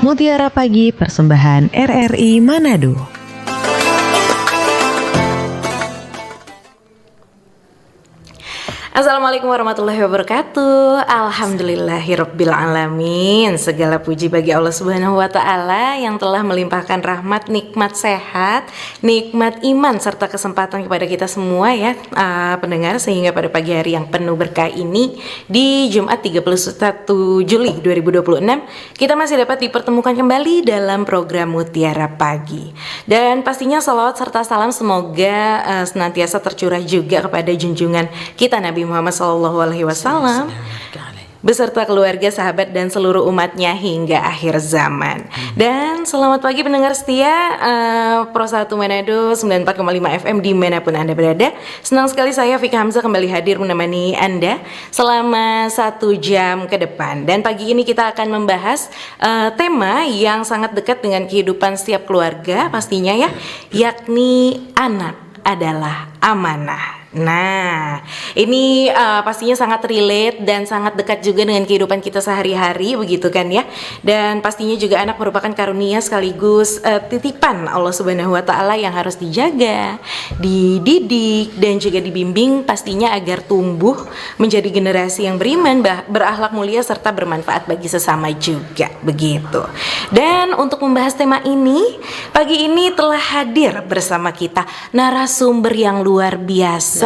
Mutiara Pagi persembahan RRI Manado. Assalamualaikum warahmatullahi wabarakatuh. Alhamdulillahirabbil alamin. Segala puji bagi Allah Subhanahu wa taala yang telah melimpahkan rahmat, nikmat sehat, nikmat iman serta kesempatan kepada kita semua ya, pendengar, sehingga pada pagi hari yang penuh berkah ini di Jumat 31 Juli 2026 kita masih dapat dipertemukan kembali dalam program Mutiara Pagi. Dan pastinya salawat serta salam semoga senantiasa tercurah juga kepada junjungan kita Nabi Muhammad SAW beserta keluarga, sahabat, dan seluruh umatnya hingga akhir zaman. Dan selamat pagi pendengar setia Pro 1 Manado 94,5 FM dimanapun Anda berada. Senang sekali saya Fika Hamzah kembali hadir menemani Anda selama 1 jam ke depan. Dan pagi ini kita akan membahas tema yang sangat dekat dengan kehidupan setiap keluarga pastinya ya, yakni anak adalah amanah. Nah, ini pastinya sangat relate dan sangat dekat juga dengan kehidupan kita sehari-hari, begitu kan ya. Dan pastinya juga anak merupakan karunia sekaligus titipan Allah Subhanahu wa taala yang harus dijaga, dididik dan juga dibimbing pastinya agar tumbuh menjadi generasi yang beriman, berakhlak mulia serta bermanfaat bagi sesama juga, begitu. Dan untuk membahas tema ini, pagi ini telah hadir bersama kita narasumber yang luar biasa,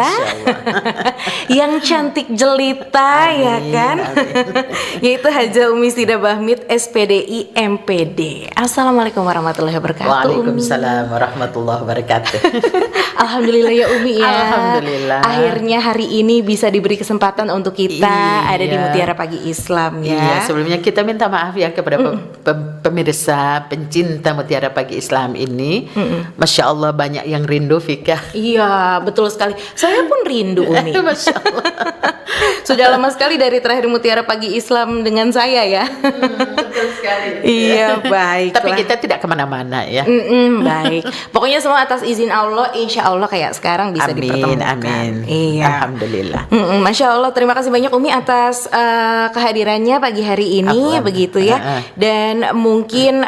yang cantik jelita, amin, ya kan, yaitu Haja Umi Sida Bahmid SPDI MPD. Assalamualaikum warahmatullahi wabarakatuh. Waalaikumsalam warahmatullahi wabarakatuh. Alhamdulillah ya Umi ya. Alhamdulillah. Akhirnya hari ini bisa diberi kesempatan untuk kita ada di Mutiara Pagi Islam ya. Iya, sebelumnya kita minta maaf ya kepada pemirsa pencinta Mutiara Pagi Islam ini. Masya Allah banyak yang rindu, Fika. Iya, betul sekali. Saya pun rindu Umi. Masya Allah. Sudah lama sekali dari terakhir Mutiara Pagi Islam dengan saya ya. Betul sekali. Iya, baik. Tapi kita tidak kemana-mana ya. Baik. Pokoknya semua atas izin Allah, insya Allah kayak sekarang bisa dipertemukan. Amin. Iya. Alhamdulillah. Masya Allah, terima kasih banyak Umi atas kehadirannya pagi hari ini, begitu ya. Dan mungkin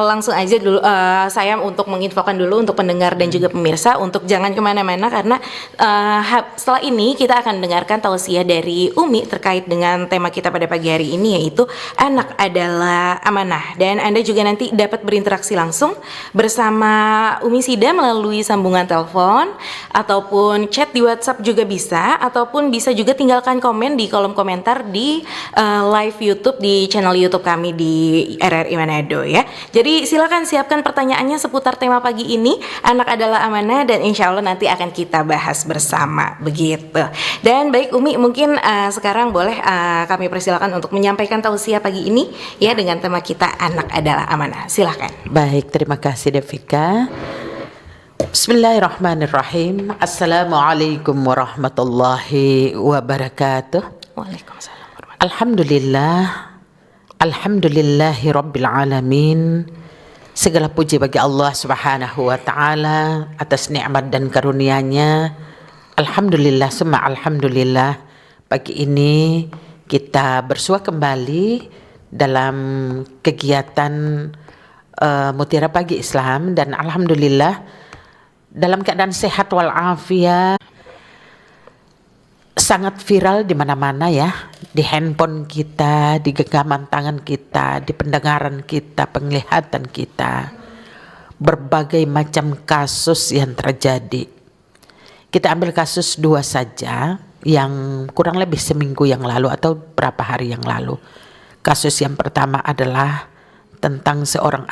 langsung aja dulu saya untuk menginfokan dulu untuk pendengar dan juga pemirsa untuk jangan kemana-mana karena setelah ini kita akan dengarkan tausiah dari Umi terkait dengan tema kita pada pagi hari ini, yaitu anak adalah amanah. Dan Anda juga nanti dapat berinteraksi langsung bersama Umi Sida melalui sambungan telepon ataupun chat di WhatsApp juga bisa, ataupun bisa juga tinggalkan komen di kolom komentar di live YouTube di channel YouTube kami di RRI Manado ya. Jadi silakan siapkan pertanyaannya seputar tema pagi ini, anak adalah amanah, dan insya Allah nanti akan kita bahas bersama, begitu. Dan baik Umi, mungkin sekarang boleh kami persilakan untuk menyampaikan tausiah pagi ini ya dengan tema kita anak adalah amanah. Silakan. Baik, terima kasih Devika. Bismillahirrahmanirrahim. Assalamualaikum warahmatullahi wabarakatuh. Waalaikumsalam. Alhamdulillah. Alhamdulillahi rabbil alamin. Segala puji bagi Allah Subhanahu wa taala atas nikmat dan karunia-Nya. Alhamdulillah summa alhamdulillah. Pagi ini kita bersua kembali dalam kegiatan Mutiara Pagi Islam, dan alhamdulillah dalam keadaan sehat walafiat, sangat viral di mana-mana ya, di handphone kita, di genggaman tangan kita, di pendengaran kita, penglihatan kita, berbagai macam kasus yang terjadi. Kita ambil kasus 2 saja yang kurang lebih seminggu yang lalu atau berapa hari yang lalu. Kasus yang pertama adalah tentang seorang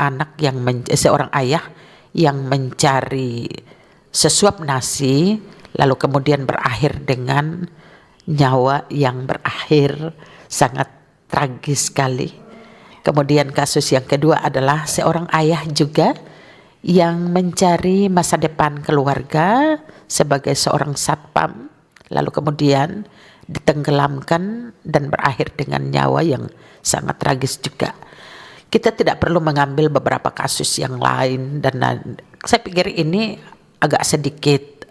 ayah yang mencari sesuap nasi, lalu kemudian berakhir dengan nyawa yang berakhir sangat tragis sekali. Kemudian kasus yang kedua adalah seorang ayah juga yang mencari masa depan keluarga sebagai seorang satpam, lalu kemudian ditenggelamkan dan berakhir dengan nyawa yang sangat tragis juga. Kita tidak perlu mengambil beberapa kasus yang lain, dan saya pikir ini agak sedikit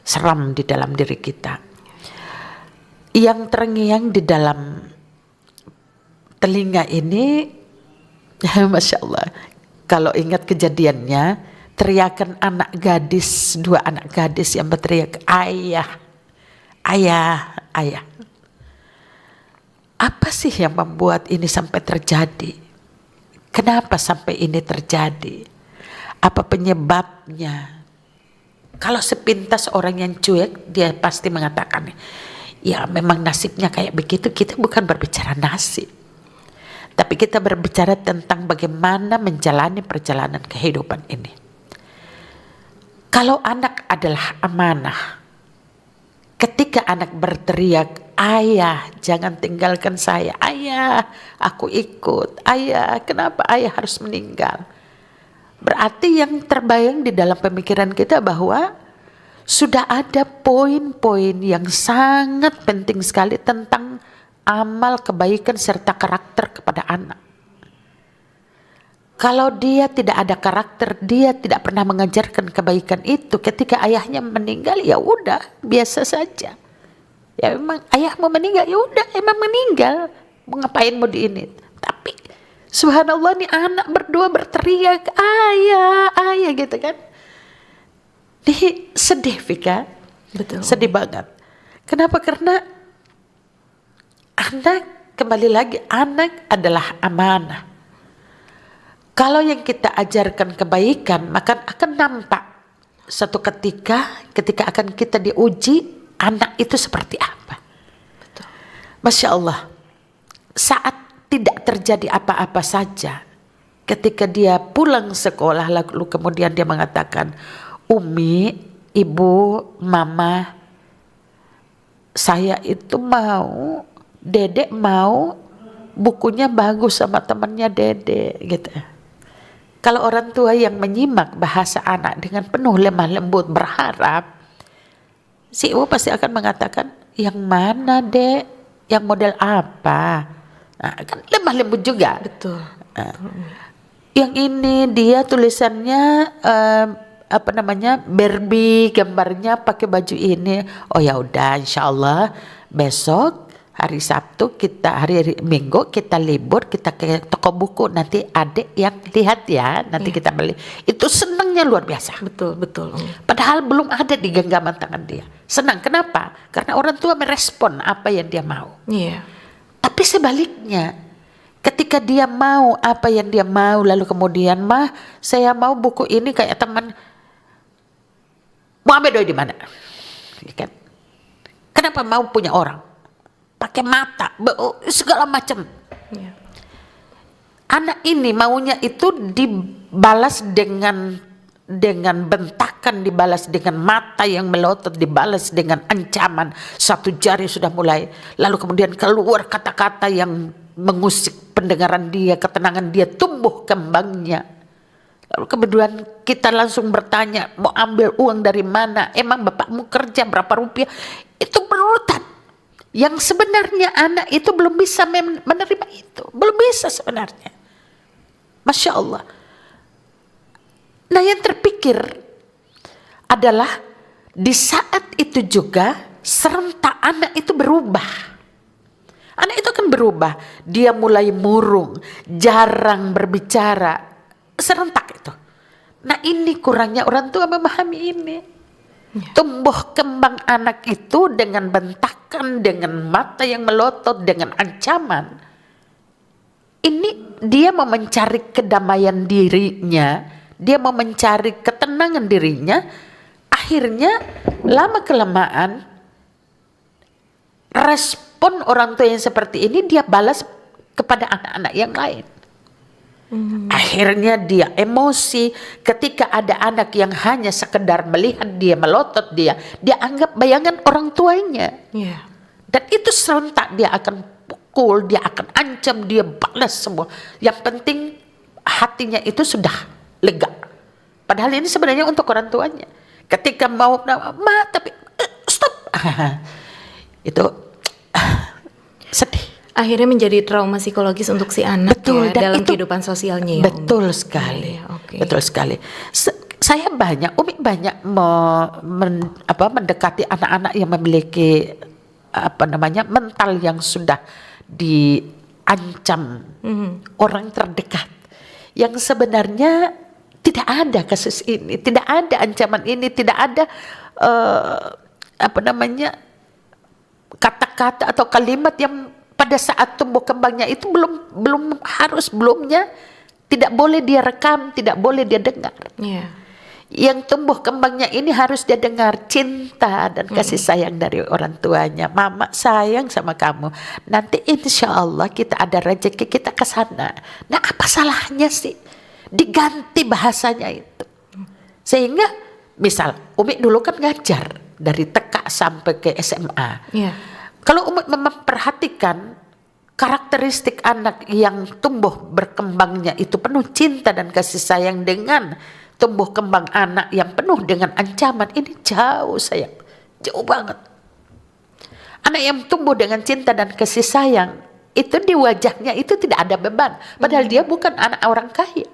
seram di dalam diri kita. Yang terngiang di dalam telinga ini Masya Allah. Kalau ingat kejadiannya, teriakan anak gadis, 2 anak gadis yang berteriak, ayah, ayah, ayah. Apa sih yang membuat ini sampai terjadi? Kenapa sampai ini terjadi? Apa penyebabnya? Kalau sepintas orang yang cuek, dia pasti mengatakan, ya memang nasibnya kayak begitu. Kita bukan berbicara nasib, tapi kita berbicara tentang bagaimana menjalani perjalanan kehidupan ini. Kalau anak adalah amanah, ketika anak berteriak, ayah jangan tinggalkan saya, ayah aku ikut, ayah kenapa ayah harus meninggal? Berarti yang terbayang di dalam pemikiran kita bahwa sudah ada poin-poin yang sangat penting sekali tentang amal kebaikan serta karakter kepada anak. Kalau dia tidak ada karakter, dia tidak pernah mengajarkan kebaikan itu, ketika ayahnya meninggal ya udah biasa saja. Ya memang ayah mau meninggal, ya udah emang meninggal. Mau ngapain mau di ini? Tapi subhanallah nih anak berdua berteriak ayah, ayah gitu kan. Ini sedih Vika. Betul. Sedih banget. Kenapa? Karena anak, kembali lagi, anak adalah amanah. Kalau yang kita ajarkan kebaikan, maka akan nampak satu ketika akan kita diuji, anak itu seperti apa. Betul. Masya Allah, saat tidak terjadi apa-apa saja, ketika dia pulang sekolah lalu kemudian dia mengatakan, Umi, Ibu, Mama, saya itu mau, Dedek mau bukunya bagus sama temannya Dedek gitu. Kalau orang tua yang menyimak bahasa anak dengan penuh lemah lembut berharap, si ibu pasti akan mengatakan, yang mana Dek, yang model apa? Nah, kan lemah lembut juga. Betul. Yang ini dia tulisannya Barbie, gambarnya pakai baju ini. Oh ya udah, insya Allah besok hari Sabtu hari Minggu kita libur, kita ke toko buku, nanti adik yang lihat ya, nanti kita beli. Itu senangnya luar biasa. Betul, betul. Padahal belum ada di genggaman tangan dia. Senang, kenapa? Karena orang tua merespon apa yang dia mau. Iya. Tapi sebaliknya, ketika dia mau apa yang dia mau, lalu kemudian, mah saya mau buku ini kayak teman, mau ambil doi di mana? Ya kan? Kenapa mau punya orang? Pakai mata, segala macam. Iya. Anak ini maunya itu dibalas dengan bentakan, dibalas dengan mata yang melotot, dibalas dengan ancaman. 1 jari sudah mulai, lalu kemudian keluar kata-kata yang mengusik pendengaran dia, ketenangan dia, tumbuh kembangnya. Lalu kemudian kita langsung bertanya, mau ambil uang dari mana? Emang bapakmu kerja berapa rupiah? Itu berurutan. Yang sebenarnya anak itu belum bisa menerima itu, belum bisa sebenarnya. Masya Allah. Nah yang terpikir adalah di saat itu juga serentak anak itu berubah. Anak itu akan berubah. Dia mulai murung, jarang berbicara, serentak itu. Nah ini kurangnya orang tua memahami ini. Tumbuh kembang anak itu dengan bentakan, dengan mata yang melotot, dengan ancaman. Ini dia mau mencari kedamaian dirinya, dia mau mencari ketenangan dirinya. Akhirnya lama kelamaan respon orang tua yang seperti ini dia balas kepada anak-anak yang lain. Akhirnya dia emosi ketika ada anak yang hanya sekedar melihat dia, melotot dia anggap bayangan orang tuanya. Iya. Dan itu serentak dia akan pukul, dia akan ancam, dia balas semua. Yang penting hatinya itu sudah lega. Padahal ini sebenarnya untuk orang tuanya. Ketika mau, tapi stop. Itu sedih. Akhirnya menjadi trauma psikologis untuk si anak. Betul, ya, dan dalam itu kehidupan sosialnya ya. Betul sekali. Iya, oke. Betul sekali. Saya Umi banyak mendekati anak-anak yang memiliki mental yang sudah diancam orang terdekat. yang sebenarnya tidak ada kasus ini, tidak ada ancaman ini, tidak ada kata-kata atau kalimat yang pada saat tumbuh kembangnya itu belumnya tidak boleh dia rekam, tidak boleh dia dengar. Yang tumbuh kembangnya ini harus dia dengar cinta dan kasih sayang dari orang tuanya. Mama sayang sama kamu. Nanti insya Allah kita ada rezeki, kita ke sana. Nah, apa salahnya sih diganti bahasanya itu? Sehingga misal Umi dulu kan ngajar dari TK sampai ke SMA. Kalau Umi memperhatikan karakteristik anak yang tumbuh berkembangnya itu penuh cinta dan kasih sayang dengan tumbuh kembang anak yang penuh dengan ancaman, ini jauh sayang, jauh banget. Anak yang tumbuh dengan cinta dan kasih sayang itu di wajahnya itu tidak ada beban, padahal dia bukan anak orang kaya.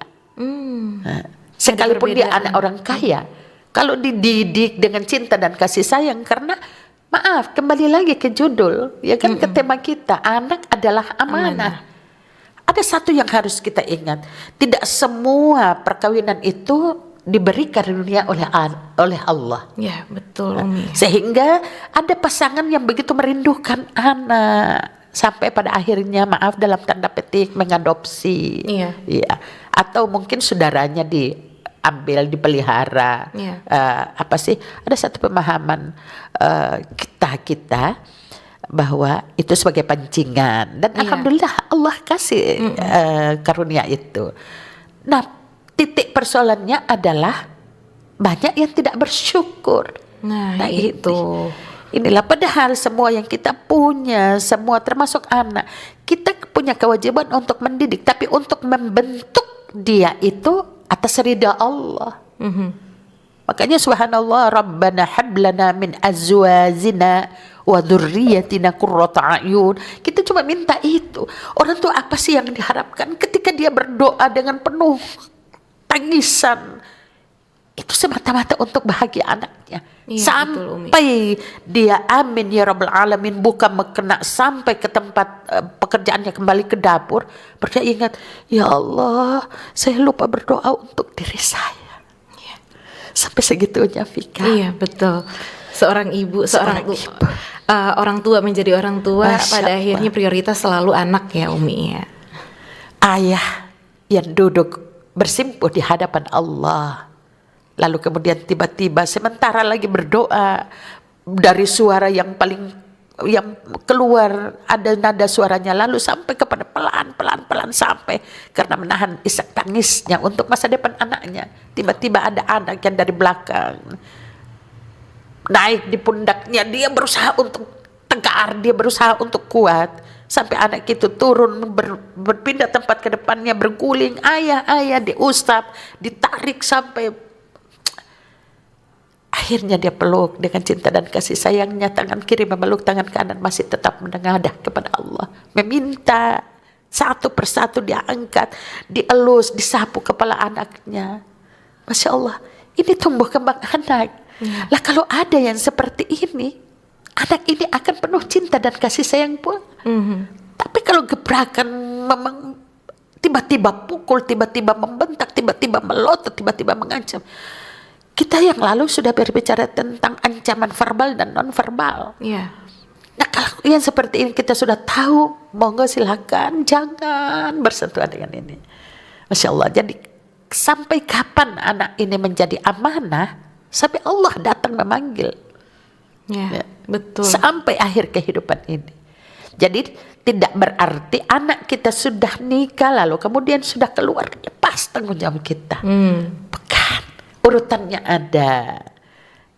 Sekalipun dia anak orang kaya, kalau dididik dengan cinta dan kasih sayang, karena maaf kembali lagi ke judul ya kan, ke tema kita, anak adalah amanah. Ada satu yang harus kita ingat, tidak semua perkawinan itu diberi karunia oleh Allah. Ya, betul Umi. Sehingga ada pasangan yang begitu merindukan anak sampai pada akhirnya maaf dalam tanda petik mengadopsi. Iya. Atau mungkin saudaranya diambil, dipelihara. Ada satu pemahaman kita bahwa itu sebagai pancingan dan alhamdulillah Allah kasih karunia itu. Nah, titik persoalannya adalah banyak yang tidak bersyukur. Nah itu. Inilah padahal semua yang kita punya, semua termasuk anak, kita punya kewajiban untuk mendidik, tapi untuk membentuk dia itu atas ridha Allah. Makanya subhanallah, Rabbana hablana min azwajina wa dzurriyyatina qurrata a'yun. Kita cuma minta itu. Orang tuh apa sih yang diharapkan ketika dia berdoa dengan penuh tangisan? Itu semata-mata untuk bahagia anaknya. Sampai dia amin ya rabbal alamin, bukan kena sampai ke tempat pekerjaannya, kembali ke dapur, berarti ingat, ya Allah, saya lupa berdoa untuk diri saya. Sampai segitunya, Vika. Iya, betul. Seorang ibu, orang tua menjadi orang tua, pada akhirnya prioritas selalu anak ya Umi ya. Ayah yang duduk bersimpuh di hadapan Allah, lalu kemudian tiba-tiba sementara lagi berdoa, dari suara yang keluar ada nada suaranya, lalu sampai kepada pelan sampai karena menahan isak tangisnya untuk masa depan anaknya, tiba-tiba ada anak yang dari belakang naik di pundaknya, dia berusaha untuk tegar, dia berusaha untuk kuat, sampai anak itu turun berpindah tempat ke depannya, berguling, ayah diusap, ditarik, sampai akhirnya dia peluk dengan cinta dan kasih sayangnya, tangan kiri memeluk tangan kanan, masih tetap menengadah kepada Allah, meminta satu persatu diangkat, dielus, disapu kepala anaknya. Masya Allah, ini tumbuh kembang anak. Lah kalau ada yang seperti ini, anak ini akan penuh cinta dan kasih sayang pun. Tapi kalau gebrakan memang tiba-tiba pukul, tiba-tiba membentak, tiba-tiba melotot, tiba-tiba mengancam. Kita yang lalu sudah berbicara tentang ancaman verbal dan non-verbal. Nah kalau yang seperti ini kita sudah tahu, monggo silakan, jangan bersentuhan dengan ini. Masya Allah, jadi sampai kapan anak ini menjadi amanah? Sampai Allah datang memanggil. Betul. Sampai akhir kehidupan ini. Jadi tidak berarti anak kita sudah nikah lalu kemudian sudah keluar, lepas tanggung jawab kita. Bukan. Urutannya ada.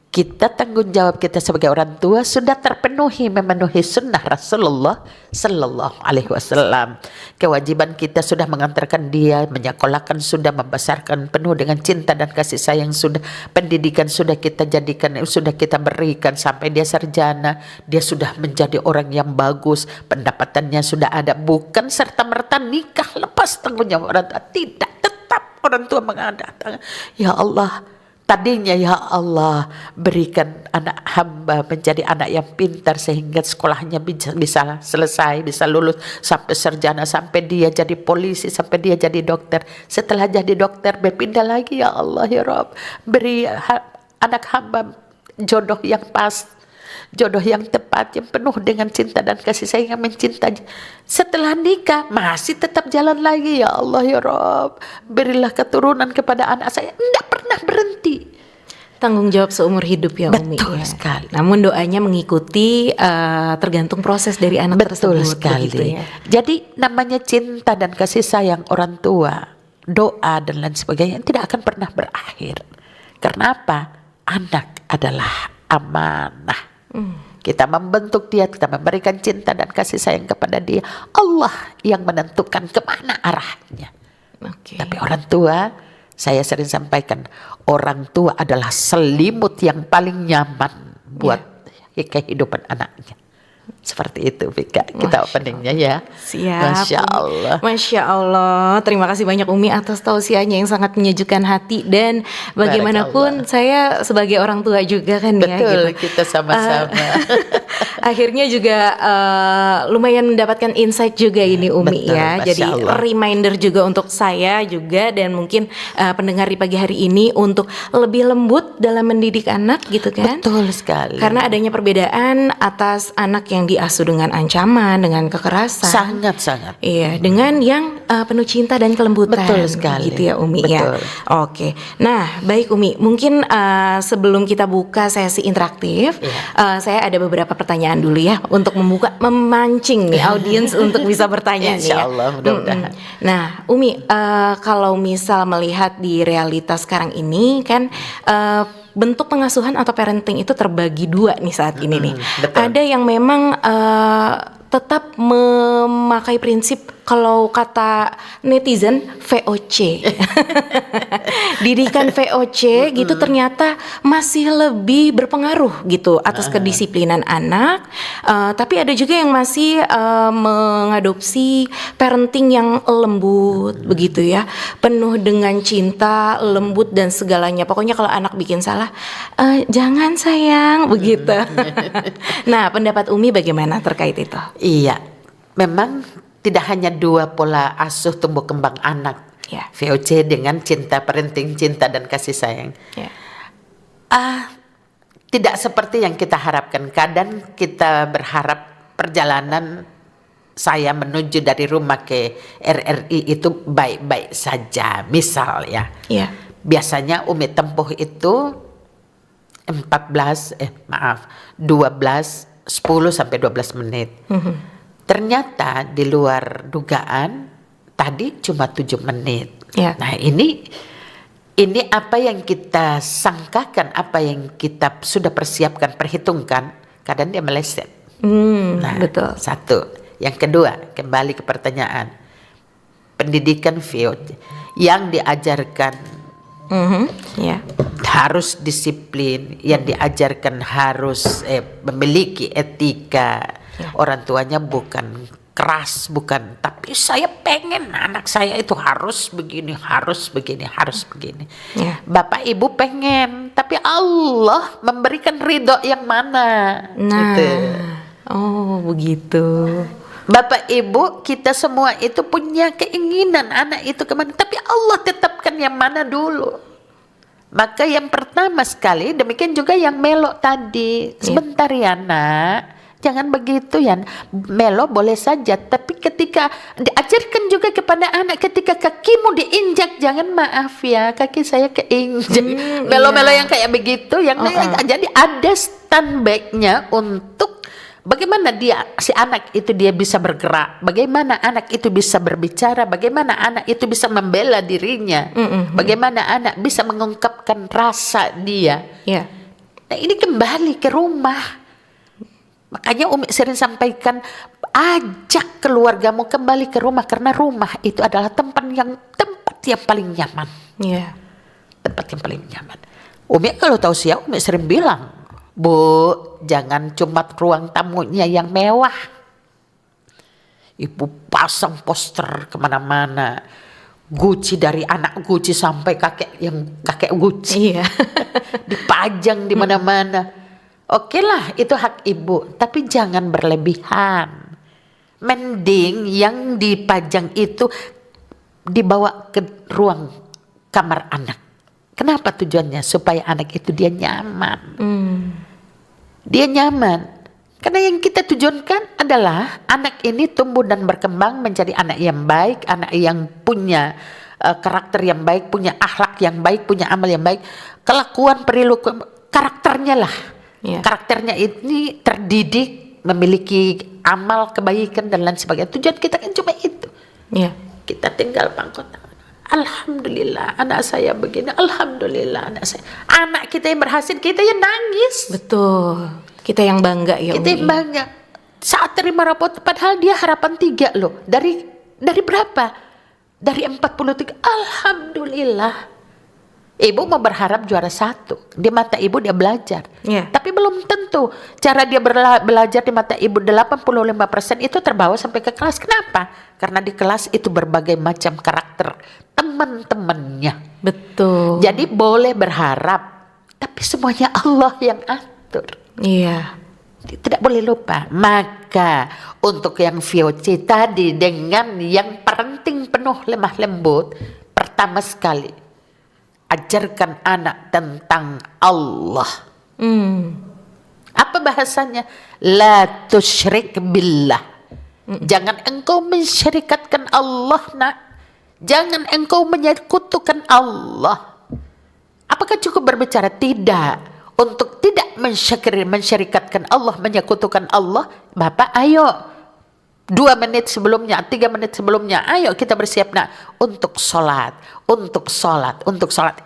Kita tanggung jawab kita sebagai orang tua sudah terpenuhi, memenuhi sunnah Rasulullah Sallallahu Alaihi Wasallam. Kewajiban kita sudah mengantarkan dia, menyekolahkan sudah, membesarkan penuh dengan cinta dan kasih sayang sudah, pendidikan sudah kita jadikan, sudah kita berikan sampai dia sarjana, dia sudah menjadi orang yang bagus, pendapatannya sudah ada, bukan serta merta nikah lepas tanggung jawab orang tua, tidak, tetap orang tua mengadakan. Ya Allah, Tadinya ya Allah berikan anak hamba menjadi anak yang pintar sehingga sekolahnya bisa selesai, bisa lulus sampai sarjana, sampai dia jadi polisi, sampai dia jadi dokter. Setelah jadi dokter berpindah lagi ya Allah ya Rabb. Beri anak hamba jodoh yang pas, jodoh yang tepat, yang penuh dengan cinta dan kasih sayang yang mencintai. Setelah nikah masih tetap jalan lagi ya Allah ya Rabb. Berilah keturunan kepada anak saya. Tidak pernah berhenti. Tanggung jawab seumur hidup ya Umi. Betul ya. sekali. Namun doanya mengikuti tergantung proses dari anak Betul tersebut. sekali. Begitu ya. Jadi namanya cinta dan kasih sayang orang tua, doa dan lain sebagainya tidak akan pernah berakhir. Karena apa? Anak adalah amanah. Kita membentuk dia, kita memberikan cinta dan kasih sayang kepada dia. Allah yang menentukan kemana arahnya. Oke. Tapi orang tua, saya sering sampaikan, orang tua adalah selimut yang paling nyaman buat kehidupan anaknya. Seperti itu Vika, kita openingnya ya. Siap. Masya Allah. Masya Allah. Terima kasih banyak Umi atas tausiahnya yang sangat menyejukkan hati. Dan bagaimanapun saya sebagai orang tua juga kan ya. Betul, Gitu. kita sama-sama. Akhirnya juga lumayan mendapatkan insight juga ini Umi. Betul, Ya. Masya Jadi Allah. reminder juga untuk saya juga dan mungkin pendengar di pagi hari ini untuk lebih lembut dalam mendidik anak gitu kan. Betul sekali. Karena adanya perbedaan atas anak yang diasuh dengan ancaman, dengan kekerasan. Sangat-sangat. Iya, dengan yang penuh cinta dan kelembutan. Betul sekali. Gitu ya Umi Betul. ya. Oke. Nah, baik Umi, mungkin sebelum kita buka sesi interaktif, saya ada beberapa pertanyaan dulu ya untuk memancing nih audiens untuk bisa bertanya nih. Insya Ya. Allah, mudah-mudahan. Nah, Umi, kalau misal melihat di realitas sekarang ini kan bentuk pengasuhan atau parenting itu terbagi dua nih saat ini nih. Betul. Ada yang memang tetap memakai prinsip kalau kata netizen VOC. Didikan VOC gitu ternyata masih lebih berpengaruh gitu atas kedisiplinan anak. Tapi ada juga yang masih mengadopsi parenting yang lembut begitu ya. Penuh dengan cinta, lembut dan segalanya. Pokoknya kalau anak bikin salah, jangan sayang begitu. Nah, pendapat Umi bagaimana terkait itu? Iya, memang tidak hanya dua pola asuh tumbuh kembang anak. Ya. VOC dengan cinta, parenting, cinta dan kasih sayang. Ya. Tidak seperti yang kita harapkan. Kadang kita berharap perjalanan saya menuju dari rumah ke RRI itu baik-baik saja. Misal ya, biasanya Umi tempuh itu 10 sampai 12 menit. Ternyata di luar dugaan tadi cuma 7 menit. Ya. Nah ini apa yang kita sangkakan, apa yang kita sudah persiapkan, perhitungkan, kadang dia meleset. Betul. Satu. Yang kedua, kembali ke pertanyaan. Pendidikan VOC yang diajarkan harus disiplin, yang diajarkan harus memiliki etika. Orang tuanya bukan keras, bukan, tapi saya pengen anak saya itu harus begini, harus begini, harus begini. Bapak ibu pengen, tapi Allah memberikan ridho yang mana? Nah, Gitu. oh begitu. Bapak ibu kita semua itu punya keinginan anak itu kemana, tapi Allah tetapkan yang mana dulu. Maka yang pertama sekali, demikian juga yang melo tadi. Sebentar ya nak, jangan begitu ya. Melo boleh saja, tapi ketika diajarkan juga kepada anak, ketika kakimu diinjak, jangan maaf ya, kaki saya keinjak. Melo-melo yang kayak begitu, yang jadi ada standby-nya untuk bagaimana si anak itu dia bisa bergerak, bagaimana anak itu bisa berbicara, bagaimana anak itu bisa membela dirinya, bagaimana anak bisa mengungkapkan rasa dia. Nah ini kembali ke rumah. Makanya Umi sering sampaikan, ajak keluargamu kembali ke rumah, karena rumah itu adalah tempat yang paling nyaman. Tempat yang paling nyaman. Umi kalau tahu siapa, Umi sering bilang, Bu, jangan cuma ruang tamunya yang mewah. Ibu pasang poster kemana-mana. Guci, dari anak Guci sampai kakek Guci. Iya. Dipajang di mana-mana. Oke lah, itu hak ibu, tapi jangan berlebihan. Mending yang dipajang itu dibawa ke ruang kamar anak. Kenapa tujuannya? Supaya anak itu dia nyaman. Dia nyaman. Karena yang kita tujuankan adalah anak ini tumbuh dan berkembang menjadi anak yang baik, anak yang punya karakter yang baik, punya akhlak yang baik, punya amal yang baik, kelakuan, perilaku, karakternya lah. Yeah. Karakternya ini terdidik, memiliki amal kebaikan dan lain sebagainya. Tujuan kita kan cuma itu. Yeah. Kita tinggal pangkot. Alhamdulillah anak saya begini, alhamdulillah anak saya. Anak kita yang berhasil, kita yang nangis. Betul. Kita yang bangga ya Kita yang bangga. Saat terima rapot, padahal dia harapan 3 loh. Dari berapa? Dari 43. Alhamdulillah. Ibu mau berharap juara 1. Di mata ibu dia belajar. Yeah. Tapi belum tentu. Cara dia belajar di mata ibu 85% itu terbawa sampai ke kelas. Kenapa? Karena di kelas itu berbagai macam karakter teman-temannya. Betul. Jadi boleh berharap, tapi semuanya Allah yang atur. Iya. Tidak boleh lupa. Maka untuk yang VOC tadi dengan yang parenting penuh lemah lembut, pertama sekali ajarkan anak tentang Allah. Apa bahasanya? La tusyrik billah. Jangan engkau mensyirikatkan Allah, nak. Jangan engkau menyekutukan Allah. Apakah cukup berbicara? Tidak. Untuk tidak mensyirikatkan Allah, menyekutukan Allah, Bapak ayo 2 menit sebelumnya, 3 menit sebelumnya, ayo kita bersiap nak untuk sholat.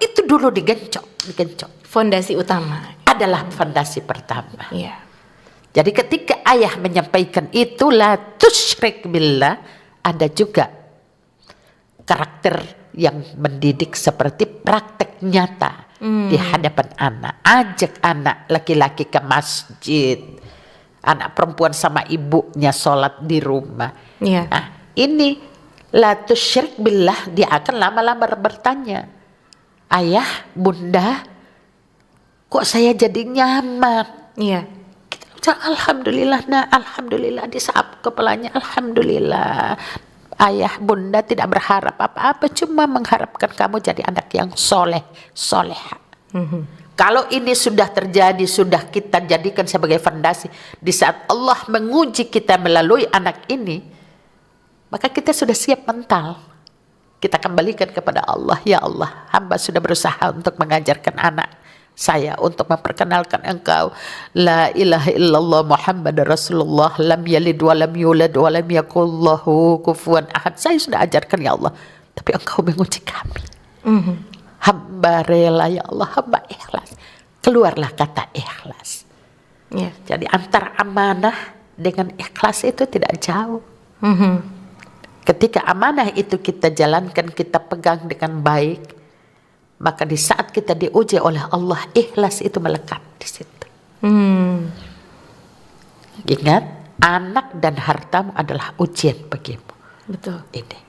Itu dulu digencok. Fondasi utama. Adalah fondasi pertama. Iya. Jadi ketika ayah menyampaikan itu, la tusyrik billah, ada juga karakter yang mendidik seperti praktek nyata di hadapan anak. Ajak anak laki-laki ke masjid, anak perempuan sama ibunya sholat di rumah. Iya. Nah, ini la tusyrik billah, dia akan lama-lama bertanya, ayah, bunda, kok saya jadi nyaman? Iya. Alhamdulillah, nah, alhamdulillah, disap kepalanya, alhamdulillah. Ayah, bunda tidak berharap apa-apa, cuma mengharapkan kamu jadi anak yang soleha. Kalau ini sudah terjadi, sudah kita jadikan sebagai fondasi, di saat Allah menguji kita melalui anak ini, maka kita sudah siap mental. Kita kembalikan kepada Allah. Ya Allah, hamba sudah berusaha untuk mengajarkan anak saya, untuk memperkenalkan engkau, la ilaha illallah Muhammad Rasulullah, lam yalid wa lam yulad wa lam yakullahu kufuwan ahad. Saya sudah ajarkan ya Allah, tapi engkau menguji kami. Hamba rela ya Allah, hamba ikhlas. Keluarlah kata ikhlas. Iya. Jadi antara amanah dengan ikhlas itu tidak jauh. Ketika amanah itu kita jalankan, kita pegang dengan baik, maka di saat kita diuji oleh Allah, ikhlas itu melekat di situ. Ingat, anak dan hartamu adalah ujian bagimu. Betul. Ini.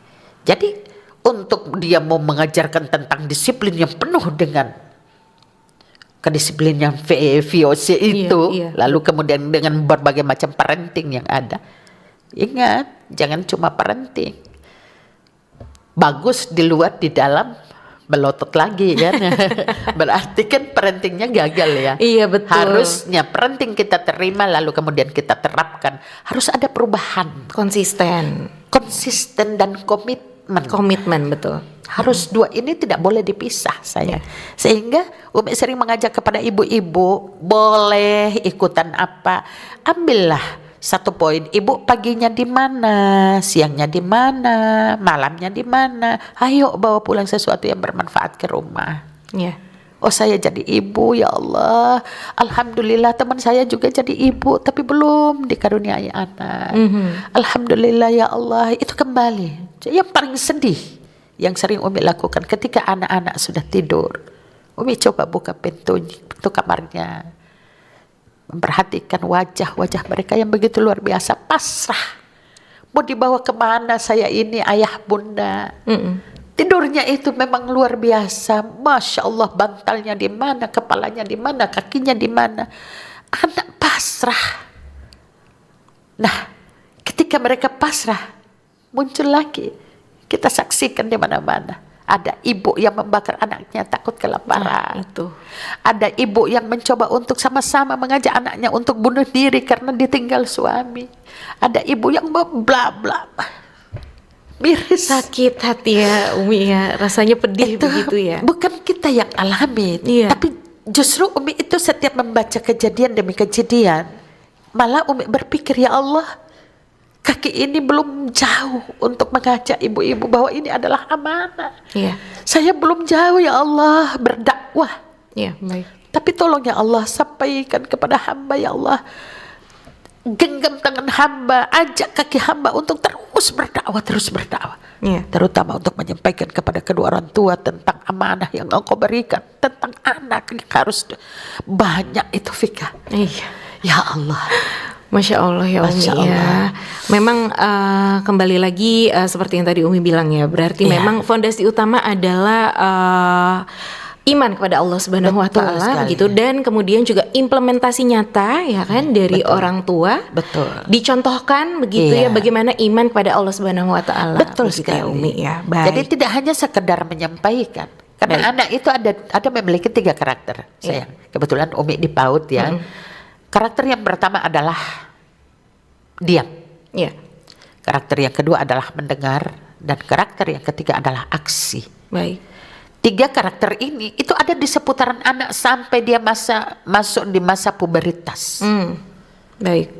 Jadi untuk dia mau mengajarkan tentang disiplin yang penuh dengan kedisiplinan VOC itu, iya. lalu kemudian dengan berbagai macam parenting yang ada, ingat, jangan cuma parenting. Bagus di luar, di dalam melotot lagi kan. Berarti kan parentingnya gagal ya. Iya, betul. Harusnya parenting kita terima lalu kemudian kita terapkan. Harus ada perubahan. Konsisten Dan komitmen, betul. Harus dua ini tidak boleh dipisah saya. Sehingga Umi sering mengajak kepada ibu-ibu, boleh ikutan apa, ambillah 1 poin. Ibu paginya di mana, siangnya di mana, malamnya di mana. Ayo bawa pulang sesuatu yang bermanfaat ke rumah. Iya. Oh, saya jadi ibu, ya Allah. Alhamdulillah teman saya juga jadi ibu, tapi belum dikaruniai anak. Alhamdulillah ya Allah. Itu kembali. Yang paling sedih yang sering Umi lakukan ketika anak-anak sudah tidur, Umi coba buka pintu kamarnya, memperhatikan wajah-wajah mereka yang begitu luar biasa, pasrah. Mau dibawa kemana saya ini, ayah bunda? Tidurnya itu memang luar biasa. Masya Allah, bantalnya di mana, kepalanya di mana, kakinya di mana. Anak pasrah. Nah, ketika mereka pasrah, muncul lagi. Kita saksikan di mana-mana. Ada ibu yang membakar anaknya takut kelaparan. Itu. Ada ibu yang mencoba untuk sama-sama mengajak anaknya untuk bunuh diri karena ditinggal suami. Ada ibu yang bla-bla. Miris. Sakit hati ya Umi ya, rasanya pedih Itu begitu ya. bukan kita yang alami, Iya. tapi justru Umi itu setiap membaca kejadian demi kejadian, malah Umi berpikir, ya Allah, kaki ini belum jauh untuk mengajak ibu-ibu bahwa ini adalah amanah. Iya. Saya belum jauh ya Allah berdakwah, Iya, baik. tapi tolong ya Allah sampaikan kepada hamba ya Allah. Genggam tangan hamba, ajak kaki hamba untuk terus berdakwah. Iya. Terutama untuk menyampaikan kepada kedua orang tua tentang amanah yang engkau berikan, tentang anak yang harus banyak itu Fika. Iya. Ya Allah. Masya Allah ya Umi Masya ya. Allah. Memang kembali lagi seperti yang tadi Umi bilang ya, berarti Iya. memang fondasi utama adalah iman kepada Allah Subhanahu wa Betul taala sekali. begitu, dan kemudian juga implementasi nyata ya kan dari Betul. orang tua. Betul. Dicontohkan begitu Iya. ya bagaimana iman kepada Allah Subhanahu wa taala. Betul Begitu sekali. ya Umi ya. Baik. Jadi tidak hanya sekedar menyampaikan. Karena Baik. anak itu ada memiliki 3 karakter. Sayang. Kebetulan Umi di PAUD ya. Karakter yang pertama adalah diam. Iya. Karakter yang kedua adalah mendengar, dan karakter yang ketiga adalah aksi. Baik. 3 karakter ini itu ada di seputaran anak sampai dia masuk di masa puberitas. Baik.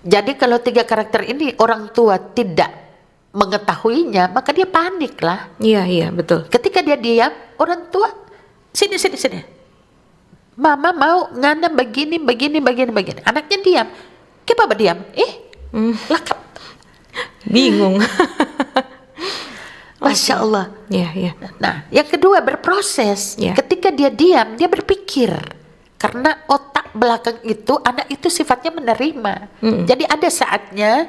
Jadi kalau 3 karakter ini orang tua tidak mengetahuinya, maka dia panik lah. Iya, betul. Ketika dia diam, orang tua sini. Mama mau ngana begini. Anaknya diam. Kenapa diam? Lakap. Bingung. Masya Allah. Iya. Nah, yang kedua berproses. Ya. Ketika dia diam, dia berpikir. Karena otak belakang itu, anak itu sifatnya menerima. Jadi ada saatnya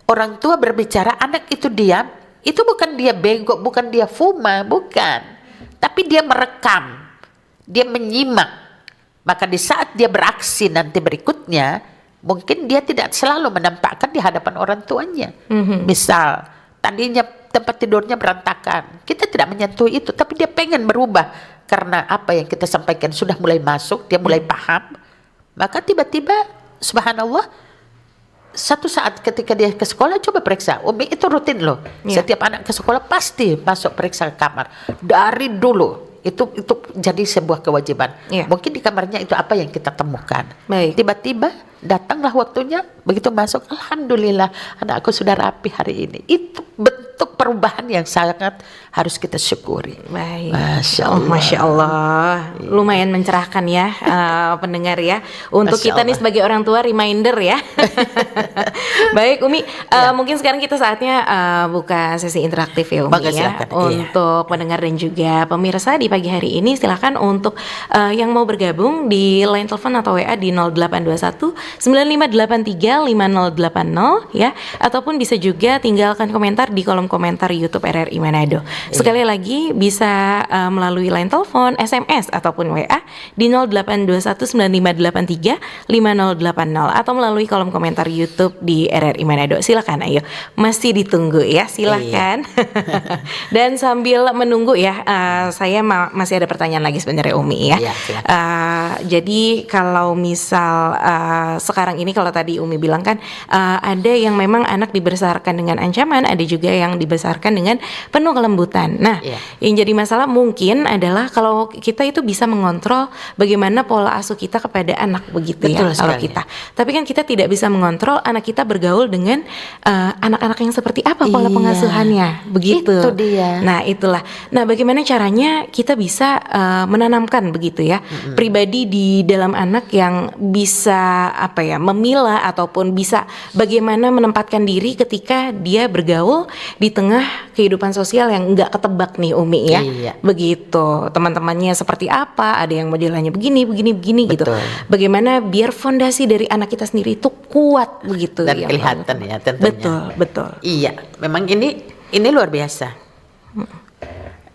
orang tua berbicara, anak itu diam. Itu bukan dia bego, bukan dia fuma, bukan. Tapi dia merekam. Dia menyimak. Maka di saat dia beraksi nanti berikutnya, mungkin dia tidak selalu menampakkan di hadapan orang tuanya. Misal, tadinya tempat tidurnya berantakan, kita tidak menyentuh itu, tapi dia pengen berubah karena apa yang kita sampaikan sudah mulai masuk, dia mulai paham. Maka tiba-tiba subhanallah, satu saat ketika dia ke sekolah, coba periksa. Umi itu rutin loh. Iya. Setiap anak ke sekolah pasti masuk periksa kamar dari dulu. Itu jadi sebuah kewajiban. Iya. Mungkin di kamarnya itu apa yang kita temukan. Baik. Tiba-tiba datanglah waktunya, begitu masuk, alhamdulillah anakku sudah rapi hari ini. Itu bentuk perubahan yang sangat harus kita syukuri. Baik. Masya Oh, Allah. Masya Allah. Lumayan mencerahkan ya pendengar ya. Untuk Masya kita nih Allah. sebagai orang tua reminder ya. Baik Umi, Ya. mungkin sekarang kita saatnya buka sesi interaktif ya Umi Maka ya. silakan, iya. Untuk pendengar dan juga pemirsa di pagi hari ini silakan untuk yang mau bergabung di line telepon atau WA di 0821 9583 5080 ya, ataupun bisa juga tinggalkan komentar di kolom komentar YouTube RRI Manado. Sekali lagi bisa melalui line telepon, SMS ataupun WA di 0821 9583 5080 atau melalui kolom komentar YouTube di RRI Manado. Silakan, ayo, masih ditunggu ya, silakan. Dan sambil menunggu ya, saya masih ada pertanyaan lagi sebenarnya Umi ya. Iya, silakan. Jadi kalau misal sekarang ini kalau tadi Umi bilang kan ada yang memang anak dibesarkan dengan ancaman, ada juga yang dibesarkan dengan penuh kelembutan. Nah, Iya. yang jadi masalah mungkin adalah kalau kita itu bisa mengontrol bagaimana pola asuh kita kepada anak begitu Betul ya kalau sekali. kita. Tapi kan kita tidak bisa mengontrol anak kita bergaul dengan anak-anak yang seperti apa pola Iya. pengasuhannya begitu. Itu dia. Nah, itulah. Nah, bagaimana caranya kita bisa menanamkan begitu ya pribadi di dalam anak yang bisa apa ya memilah ataupun bisa bagaimana menempatkan diri ketika dia bergaul di tengah kehidupan sosial yang enggak ketebak nih Umi ya. Iya. Begitu. Teman-temannya seperti apa, ada yang modelannya begini gitu. Betul. Bagaimana biar fondasi dari anak kita sendiri itu kuat begitu Dan ya. kelihatan ya tentunya. Betul. Iya, memang ini luar biasa.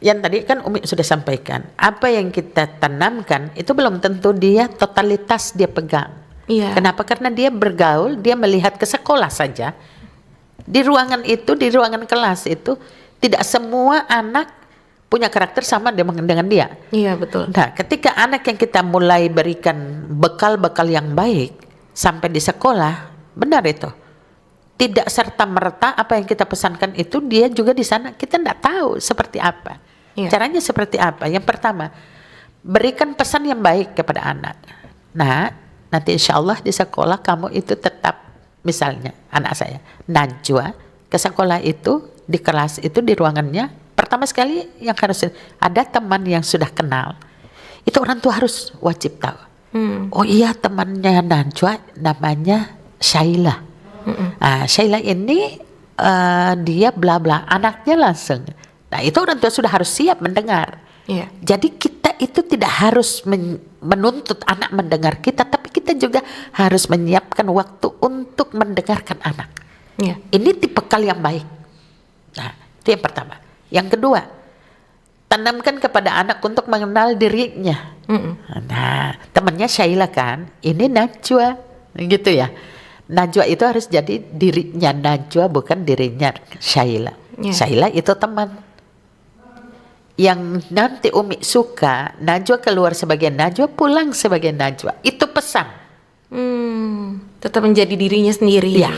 yang tadi kan Umi sudah sampaikan, apa yang kita tanamkan itu belum tentu dia totalitas dia pegang. Iya. Kenapa? Karena dia bergaul, dia melihat ke sekolah saja. Di ruangan itu, di ruangan kelas itu, tidak semua anak punya karakter sama dengan dia. Iya, betul. Nah, ketika anak yang kita mulai berikan bekal-bekal yang baik sampai di sekolah, benar itu. Tidak serta-merta apa yang kita pesankan itu dia juga di sana kita tidak tahu seperti apa. Iya. Caranya seperti apa? Yang pertama, berikan pesan yang baik kepada anak. Nah, nanti insya Allah di sekolah kamu itu tetap, misalnya anak saya Najwa ke sekolah itu, di kelas itu, di ruangannya, pertama sekali yang harus ada teman yang sudah kenal. Itu orang tua harus wajib tahu. Oh iya, temannya Najwa namanya Syaila. Syaila ini dia bla bla, anaknya langsung. Nah, itu orang tua sudah harus siap mendengar. Iya. Jadi kita itu tidak harus menuntut anak mendengar kita, tapi kita juga harus menyiapkan waktu untuk mendengarkan anak. Iya. Ini tipe bekal yang baik. Nah, itu yang pertama. Yang kedua, tanamkan kepada anak untuk mengenal dirinya. Nah, temannya Syaila kan, ini Najwa, gitu ya. Najwa itu harus jadi dirinya Najwa, bukan dirinya Syaila. Yeah. Syaila itu teman. Yang nanti Umi suka, Najwa keluar sebagai Najwa, pulang sebagai Najwa. Itu pesan. Tetap menjadi dirinya sendiri. Ya.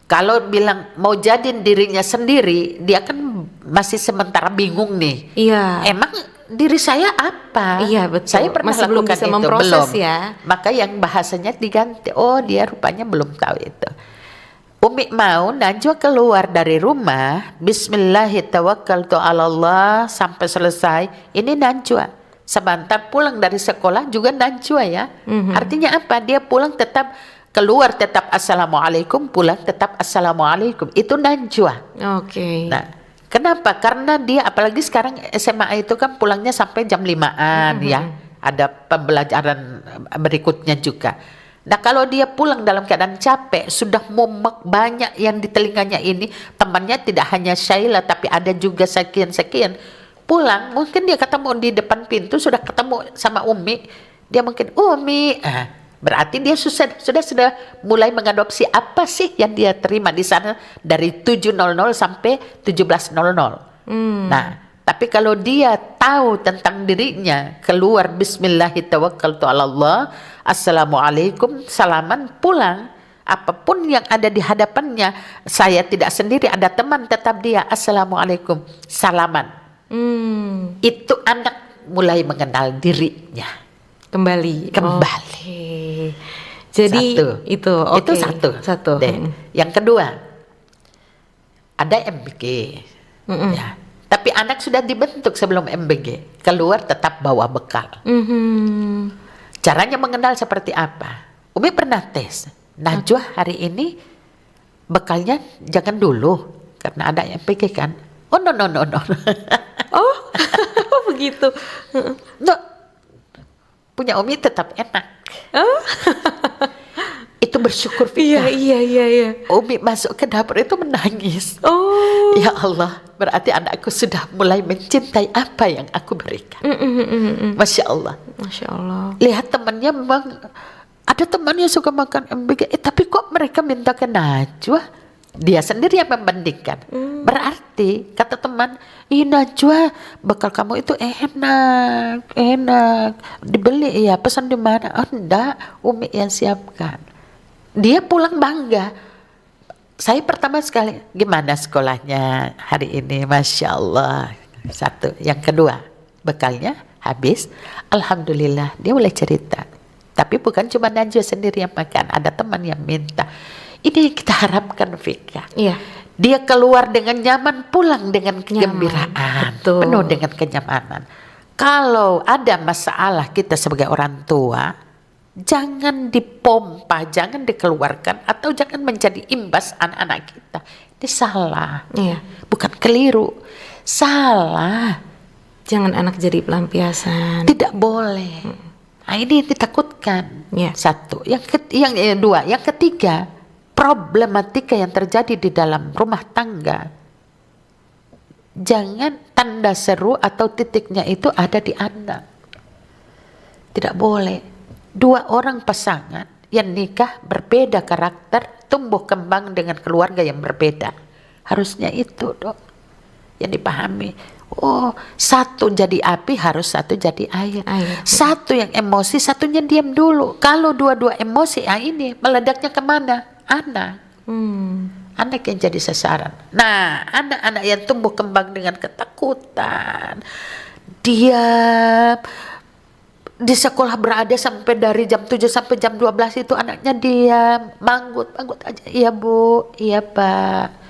Kalau bilang mau jadiin dirinya sendiri, dia kan masih sementara bingung nih. Iya. Emang diri saya apa? Iya, betul. Saya pernah Masih belum lakukan bisa itu, memproses belum. ya. Maka yang bahasanya diganti. Oh, dia rupanya belum tahu itu. Umi mau Najwa keluar dari rumah, Bismillahirrahmanirrahim sampai selesai. Ini Najwa. Sebentar pulang dari sekolah juga Najwa ya. Artinya apa? Dia pulang tetap, keluar tetap Assalamualaikum, pulang tetap Assalamualaikum. Itu Najwa. Oke. Nah, kenapa? Karena dia apalagi sekarang SMA itu kan pulangnya sampai jam 5-an ya. Ada pembelajaran berikutnya juga. Nah, kalau dia pulang dalam keadaan capek, sudah mumet banyak yang di telinganya ini, temannya tidak hanya Syaila tapi ada juga sekian-sekian. Pulang, mungkin dia ketemu di depan pintu, sudah ketemu sama Umi. Dia mungkin, Umi, berarti dia sudah mulai mengadopsi apa sih yang dia terima di sana dari 7.00 sampai 17.00. Nah, tapi kalau dia tahu tentang dirinya, keluar Bismillahirrahmanirrahim, Assalamualaikum, salaman, pulang. Apapun yang ada di hadapannya, saya tidak sendiri, ada teman, tetap dia Assalamualaikum, salaman. Itu anak mulai mengenal dirinya. Kembali. Kembali. Jadi Satu. itu oke. Itu satu. Yang kedua, ada MBG. Ya. Tapi anak sudah dibentuk sebelum MBG, keluar tetap bawa bekal. Caranya mengenal seperti apa? Umi pernah tes. Najwa hari ini bekalnya jangan dulu karena ada MBG kan. Oh no. Oh, begitu. No. Punya Umi tetap enak. Oh. Itu bersyukur Vika. Iya. Umi masuk ke dapur itu menangis. Oh. Ya Allah, berarti anakku sudah mulai mencintai apa yang aku berikan. Masya Allah. Masya Allah. Lihat temannya memang ada temannya suka makan MBG, tapi kok mereka minta ke Najwa? Dia sendiri yang membandingkan. Berarti kata teman, Najwa bekal kamu itu enak, dibeli ya, pesan di mana? Oh enggak, Umi yang siapkan. Dia pulang bangga. Saya pertama sekali, gimana sekolahnya hari ini? Masya Allah. Satu. Yang kedua, bekalnya habis. Alhamdulillah, dia mulai cerita. Tapi bukan cuma Najwa sendiri yang makan, ada teman yang minta. Ini yang kita harapkan, Vika. Iya. Dia keluar dengan nyaman, pulang dengan kegembiraan, Betul. penuh dengan kenyamanan. Kalau ada masalah kita sebagai orang tua, jangan dipompa, jangan dikeluarkan, atau jangan menjadi imbas anak-anak kita. Ini salah. Iya. Bukan keliru, salah. Jangan anak jadi pelampiasan. Tidak boleh. Nah, ini yang ditakutkan. Iya. Satu. Yang dua. Yang ketiga, problematika yang terjadi di dalam rumah tangga. jangan tanda seru atau titiknya itu ada di anak. Tidak boleh. 2 orang pasangan yang nikah berbeda karakter, tumbuh kembang dengan keluarga yang berbeda. Harusnya itu dok yang dipahami. Oh, satu jadi api, harus satu jadi air. Satu yang emosi, satunya diam dulu. Kalau dua-dua emosi, ini meledaknya kemana? Anak. Anak yang jadi sasaran. Nah, anak-anak yang tumbuh kembang dengan ketakutan, diam, di sekolah berada sampai dari jam 7 sampai jam 12 itu anaknya diam, manggut aja. Iya bu, iya pak.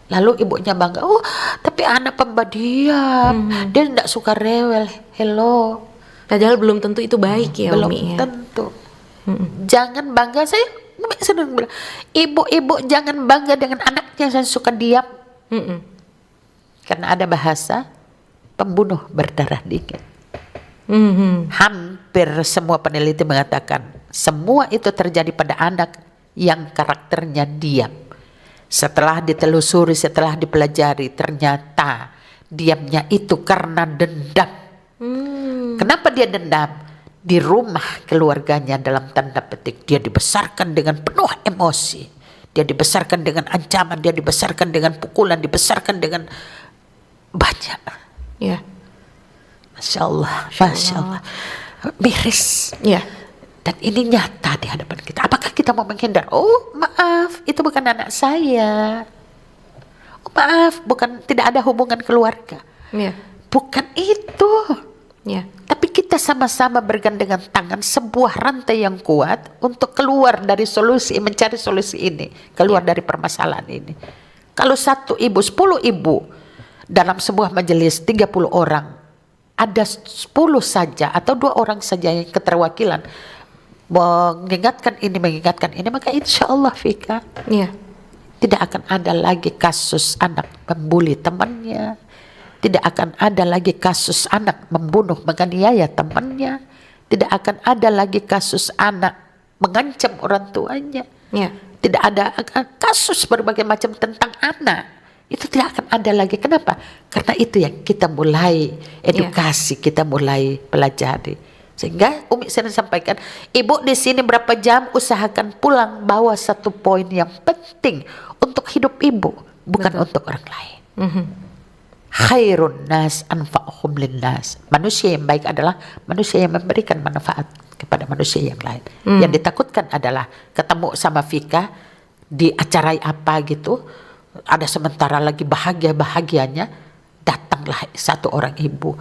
Lalu ibunya bangga, oh tapi anak pembadiam, dia tidak suka rewel, hello. Padahal belum tentu itu baik ya Belum Umi ya. tentu. Jangan bangga, saya sering bilang, ibu-ibu jangan bangga dengan anaknya yang suka diam. Karena ada bahasa, pembunuh berdarah dingin. Hampir semua peneliti mengatakan, semua itu terjadi pada anak yang karakternya diam. Setelah ditelusuri, setelah dipelajari, ternyata diamnya itu karena dendam. Kenapa dia dendam? Di rumah keluarganya dalam tanda petik, dia dibesarkan dengan penuh emosi. Dia dibesarkan dengan ancaman, dia dibesarkan dengan pukulan, dibesarkan dengan banyak. Ya. Masya Allah, Masya Allah. Miris. Ya. Dan ini nyata di hadapan kita. Apakah kita mau menghindar? Oh maaf, itu bukan anak saya. Oh maaf, bukan, tidak ada hubungan keluarga. Ya. Bukan itu. Ya. Tapi kita sama-sama bergandengan tangan, sebuah rantai yang kuat untuk keluar dari solusi, mencari solusi ini, keluar dari permasalahan ini. Kalau 1 ibu, 10 ibu dalam sebuah majelis 30 orang, ada 10 saja atau 2 orang saja yang keterwakilan mengingatkan ini, maka insya Allah Fika, Ya. tidak akan ada lagi kasus anak membuli temannya, tidak akan ada lagi kasus anak membunuh, menganiaya temannya, tidak akan ada lagi kasus anak mengancam orang tuanya, Ya. tidak ada kasus berbagai macam tentang anak. Itu tidak akan ada lagi. Kenapa? Karena itu yang kita mulai edukasi, kita mulai pelajari. Sehingga Umi sering sampaikan, ibu di sini berapa jam, usahakan pulang bawa 1 poin yang penting untuk hidup ibu, bukan untuk orang lain. Khairun nas anfa'uhum linnas. Manusia yang baik adalah manusia yang memberikan manfaat kepada manusia yang lain. Yang ditakutkan adalah ketemu sama Fika di acara apa gitu, ada sementara lagi bahagianya, datanglah 1 orang ibu,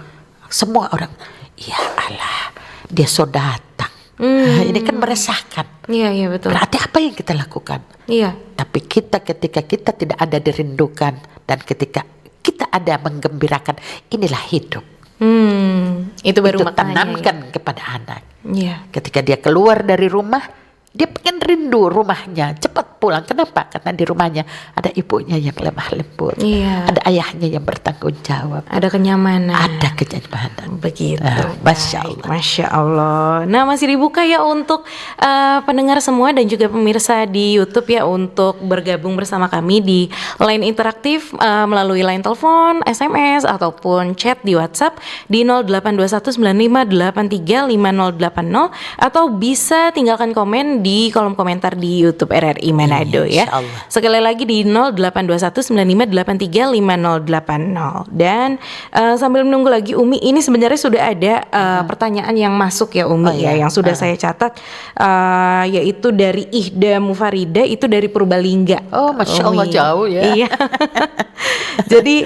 semua orang, ya Allah, dia so datang. Ini kan meresahkan. Iya, iya betul. Berarti apa yang kita lakukan? Iya. Tapi ketika kita tidak ada dirindukan, dan ketika kita ada menggembirakan, inilah hidup. Itu baru Itu maknanya. tanamkan kepada anak. Iya. Ketika dia keluar dari rumah, dia pengen rindu rumahnya, cepat pulang. Kenapa? Karena di rumahnya ada ibunya yang lemah lembut, Iya. ada ayahnya yang bertanggung jawab, Ada kenyamanan. ada kenyamanan. Begitu. Masya Baik, Allah. Masya Allah. Nah, masih dibuka ya untuk pendengar semua dan juga pemirsa di YouTube ya untuk bergabung bersama kami di line interaktif melalui line telepon, SMS ataupun chat di WhatsApp di 082195835080 atau bisa tinggalkan komen di kolom komentar di YouTube RRI Manado ya. Insya Allah. Sekali lagi di 082195835080. Dan sambil menunggu lagi Umi, ini sebenarnya sudah ada pertanyaan yang masuk ya Umi ya, yang sudah saya catat, yaitu dari Ihda Mufarida, itu dari Purbalingga. Oh, Masya Allah, Umi. jauh ya. Iya. Jadi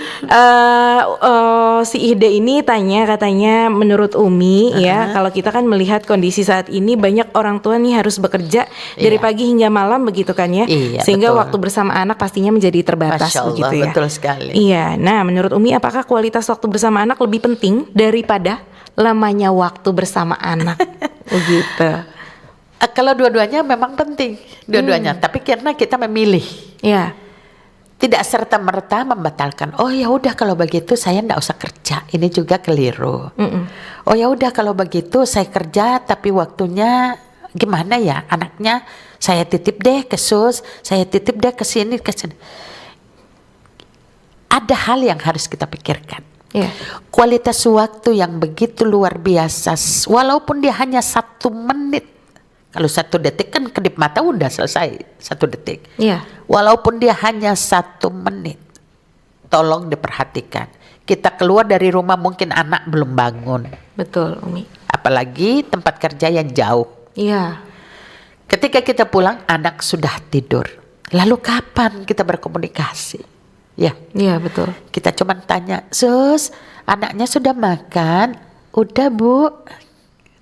si Ihda ini tanya, katanya menurut Umi ya, kalau kita kan melihat kondisi saat ini banyak orang tua nih harus bekerja dari pagi hingga malam begitu kan ya, Iya, sehingga betul. waktu bersama anak pastinya menjadi terbatas. Masya Allah, begitu ya. betul sekali. Iya. Nah, menurut Umi apakah kualitas waktu bersama anak lebih penting daripada lamanya waktu bersama anak? Begitu. Kalau dua-duanya memang penting, dua-duanya. Tapi karena kita memilih, Ya. tidak serta-merta membatalkan. Oh ya udah kalau begitu saya ndak usah kerja. Ini juga keliru. Oh ya udah kalau begitu saya kerja tapi waktunya gimana ya, anaknya saya titip deh ke sus, saya titip deh ke sini ke sini. ada hal yang harus kita pikirkan. Iya. Kualitas waktu yang begitu luar biasa, walaupun dia hanya 1 menit. Kalau 1 detik kan kedip mata udah selesai 1 detik. Iya. Walaupun dia hanya 1 menit, tolong diperhatikan. Kita keluar dari rumah mungkin anak belum bangun, Betul, Umi. apalagi tempat kerja yang jauh. Iya. Ketika kita pulang anak sudah tidur. Lalu kapan kita berkomunikasi? Ya, Iya, betul. kita cuma tanya, "Sus, anaknya sudah makan?" "Udah, Bu."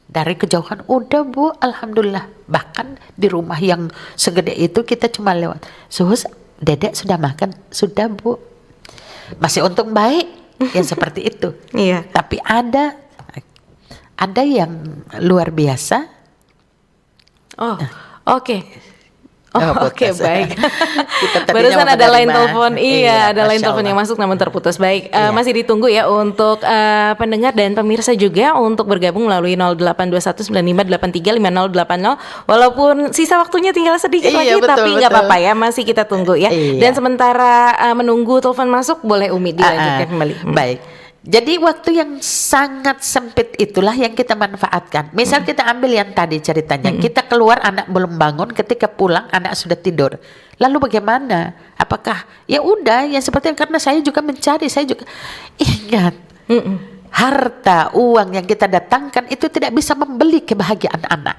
Dari kejauhan, "Udah, Bu, alhamdulillah." Bahkan di rumah yang segede itu kita cuma lewat, "Sus, Dedek sudah makan?" "Sudah, Bu." Masih untung baik yang seperti itu. Iya. Tapi ada yang luar biasa. Oh, oke. Oh, Oh, oke, putus. baik. Kita tadinya Barusan mau ada line menerima. telepon, Iya, ada line Masya telepon yang Allah. masuk namun terputus. Baik, Iya. masih ditunggu ya untuk pendengar dan pemirsa juga untuk bergabung melalui 082195835080. Walaupun sisa waktunya tinggal sedikit Iya, lagi, betul, tapi nggak betul. apa-apa ya, masih kita tunggu ya. Iya. Dan sementara menunggu telepon masuk, boleh Umi dilanjutkan kembali. Baik. Jadi waktu yang sangat sempit itulah yang kita manfaatkan. Misal kita ambil yang tadi ceritanya, kita keluar anak belum bangun, ketika pulang anak sudah tidur. Lalu bagaimana? Apakah ya udah yang seperti karena saya juga mencari, saya juga ingat harta uang yang kita datangkan itu tidak bisa membeli kebahagiaan anak.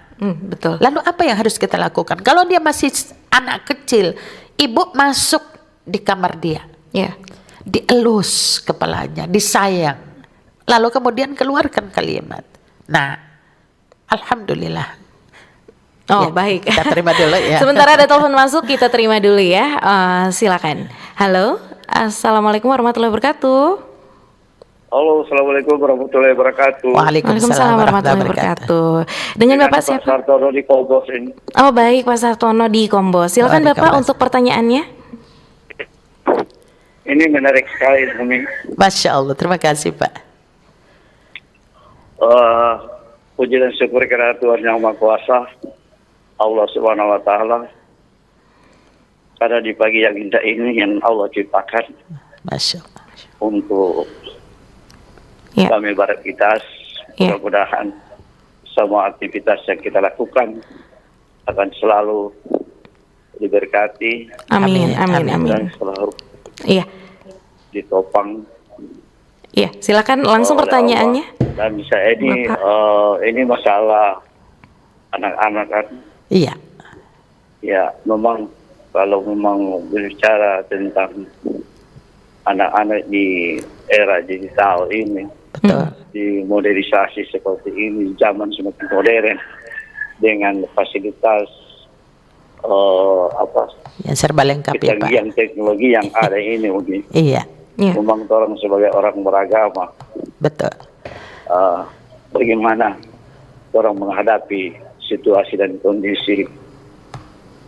Betul. Lalu apa yang harus kita lakukan? Kalau dia masih anak kecil, ibu masuk di kamar dia. Ya. Dielus kepalanya, disayang, lalu kemudian keluarkan kalimat. Nah, alhamdulillah. Oh, Ya, baik. kita terima dulu ya. Sementara ada telepon masuk, kita terima dulu ya. Silakan. Halo, assalamualaikum warahmatullahi wabarakatuh. Halo, assalamualaikum warahmatullahi wabarakatuh. Waalaikumsalam warahmatullahi wabarakatuh. Dengan Bapak siapa? Pak Sartono di Kobos ini. Oh, baik, Pak Sartono di Kombos. Silakan Oh, di Bapak Kombos. untuk pertanyaannya. Ini menarik sekali, Umi. Masya Allah, terima kasih Pak. Puji dan syukur kepada Tuhan Yang Maha Kuasa, Allah Subhanahu Wa Taala. Karena di pagi yang indah ini yang Allah ciptakan Masya Allah. untuk Ya. kami beraktivitas, Ya. mudah-mudahan semua aktivitas yang kita lakukan akan selalu diberkati Amin, Amin, amin, amin. dan amin. selalu Iya, ditopang iya. Silakan langsung oleh pertanyaannya. Allah. Dan saya ini masalah anak-anak kan, Iya, ya memang kalau memang berbicara tentang anak-anak di era digital ini, betul. di modernisasi seperti ini, zaman semakin modern dengan fasilitas Yang serba lengkap ya Pak. kecanggihan teknologi yang ada ini, Umi. Iya, Iya. Memang orang sebagai orang beragama, betul. bagaimana orang menghadapi situasi dan kondisi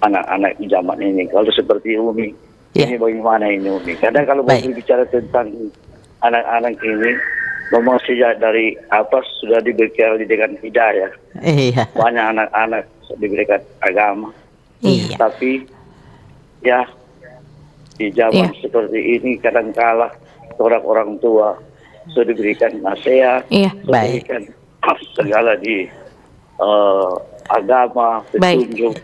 anak-anak di zaman ini. Kalau seperti Umi, Ya. ini bagaimana ini Umi? Kadang kalau mau Baik. bicara tentang anak-anak ini, memang sejak dari sudah diberikan dengan hidayah. Iya, Banyak anak-anak diberikan agama, iya, tapi ya di zaman Iya. seperti ini kadangkala orang-orang tua sudah diberikan nasihat, Iya. sudah Baik. diberikan segala di agama, Baik. petunjuk,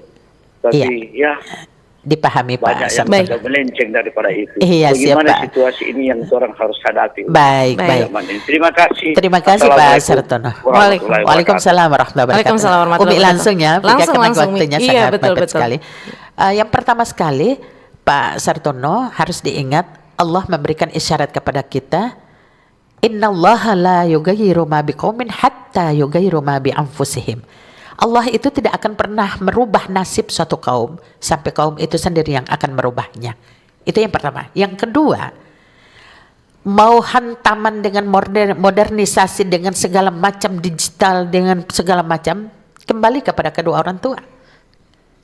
tapi ya dipahami banyak Pak. yang Baik. sudah melenceng daripada itu. Iya, Bagaimana siap, Pak. situasi ini yang orang harus hadapi? Baik, Baik. baik. Zaman ini. Terima kasih. Terima kasih Pak Assalamualaikum Sartono. warahmatullahi wabarakatuh. Waalaikumsalam warahmatullahi wabarakatuh. Waalaikumsalam warahmatullahi Umi langsung ya, wabarakatuh. Langsung, karena langsung, Umi. waktunya Iya, sangat betul, mepet betul. sekali. Yang pertama sekali Pak Sartono harus diingat Allah memberikan isyarat kepada kita, innallaha la yughayyiru ma biqaumin hatta yughayyiru ma bi anfusihim. Allah itu tidak akan pernah merubah nasib suatu kaum sampai kaum itu sendiri yang akan merubahnya. Itu yang pertama. Yang kedua, mau hantaman dengan modernisasi, dengan segala macam digital, dengan segala macam, kembali kepada kedua orang tua.